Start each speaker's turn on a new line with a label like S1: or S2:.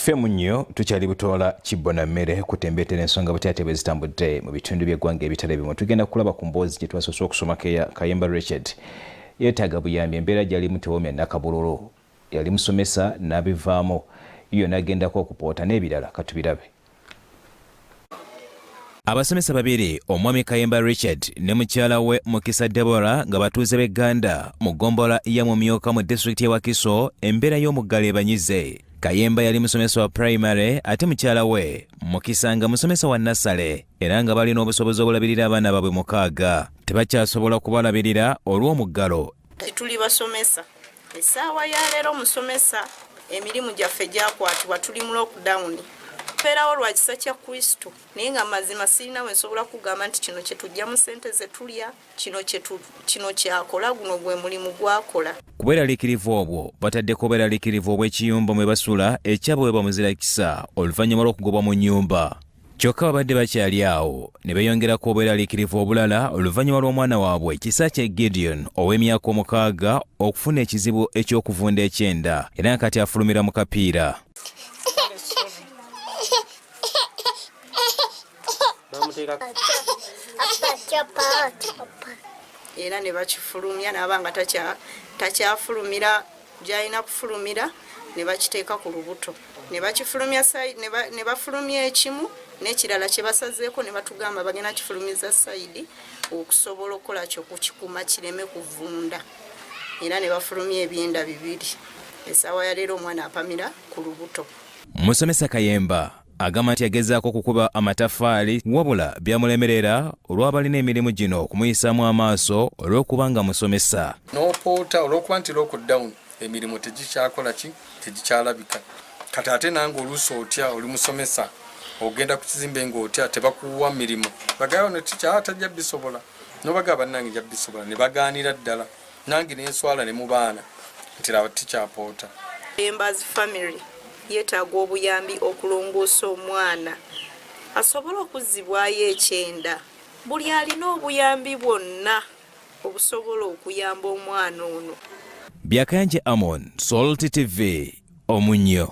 S1: Femu nnyo tukyali butoola kibbona mmere kutembeetera ensonga butaate bwe zitambudde mu bitundu by'eggwanga ebitali bimu. Tugenda kulaba ku mboozi gye twasoose okusomako eya Kayemba Richard. Yeetaaga buyambi, embeera gy'alimu tewomya Nakabululu. Yali musomesa n'abivaamu, yo n'agendako okupoota n'ebirala katubirabe. Abasomesa babiri, omwami Kayemba Richard ne mukyala we Mukisa Deborah nga batuuze b'e Ganda mu ggombolola ya Mumyuka mu disitulikiti y'e Wakiso, embeera y'omuggalo ebanyize. Kayemba yali musomesa wa primary ate mukyala we Mukisa nga musomesa wa nasale era nga balina obusobozi obulabirira abaana baabwe 6. Tebakyasobola kubalabirira olw'omuggalo.
S2: Tuli basomesa essaawa ya leero musomesa emirimu gyaffe gyakwatibwa tuli mu lockdown. Mpeerawo lwa kisa kya Kristo naye nga mazima sirina we nsobola kugamba nti kino kye tujja mu ssente ze tulya, kino kyakola, guno gwe mulimu gwakola.
S1: Ku bweraliikirivu obwo bataddeko obweraliikirivu obw'ekiyumba mwe basula ekyabwe bwe bamuzira kisa oluvannyuma lw'okugobwa mu nnyumba. Kyokka babadde bakyali awo ne beeyongerako obweraliikirivu obulala oluvannyuma lw'omwana waabwe Kisa kye Gideon ow'emyaka 6 okufuna ekizibu eky'okuvunda ekyenda era kati afulumira mu kapiira.
S2: Era ne bakifulumya n'abanga takyafulumira gy'alina kufulumira ne bakiteeka ku lubuto. Ne bakifulumya ne bafulumya ekimu n'ekirala kye basazeeko ne batugamba bagenda kifulumiza sayidi okusobola okukola kyo kukikuuma kireme kuvunda. Era ne bafulumya ebyenda 2. Essaawa ya leero omwana apamira ku lubuto.
S1: Musomesa Kayemba agamba nti yagezaako okukuba amatafaali wabula byamulemerera olw'abalina emirimu gino okumuyisaamu amaaso olw'okuba nga musomesa.
S3: N'opoota olw'okuba nti lockdown emirimu tegikyalabika. Kati ate nange oluusi otya oli musomesa ogenda ku kizimbe ng'otya tebakuwa mirimu. Bagayo ne tajja bisobola. N'obagamba nange nja bisobola ne bagaanira ddala. Nange n'enswala ne mu baana nti laba tikyapoota.
S2: Kayemba's family yeetaaga obuyambi okulongoosa omwana asobole okuzzibwayo ekyenda. Buli alina obuyambi bwonna obusobola okuyamba omwana ono.
S1: Byakayanje Amon, Salt TV, Omunnyo.